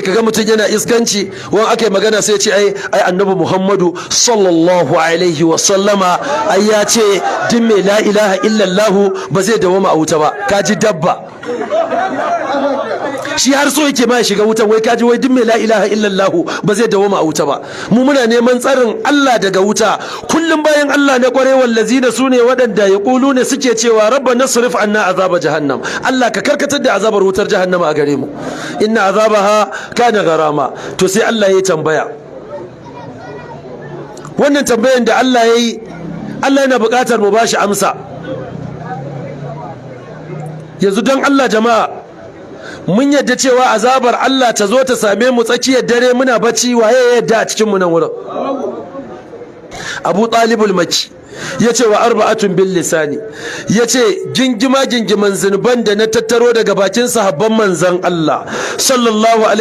kaga mutum yana iskanci wani aka yi magana sai ce ai annabi Muhammadu sallallahu alaihi wa sallama ai ya ce din mai la ilaha illallahu ba zai dawoma a wuta ba. Kaji dabba shi har so yake ma ya shiga wuta, wai kaji wai din mai la ilaha illallahu ba zai dawoma a wuta ba. Mu muna neman tsarin Allah daga wuta. Kullum bayan Allah na kware wallazina sune waɗanda ya ne suke cewa rabbana nasrif anna azaba jahannam, Allah ka karkatar da azabar wutar jahannama a gare mu, inna azabaha kana garama. To sai Allah ya tambaya, wannan tambayan da Allah ya yi, Allah yana buƙatar mu bashi amsa. Yanzu don Allah jama'a, mun yadda cewa azabar Allah ta zo ta same mu tsakiyar dare muna bacci, waye yadda a cikin mu nan wurin? Abu Talibul Makki ya ce wa arba'atun bil lisani, ya ce gingima gingiman zunuban da na tattaro daga bakin sahabban manzan Allah sallallahu alaihi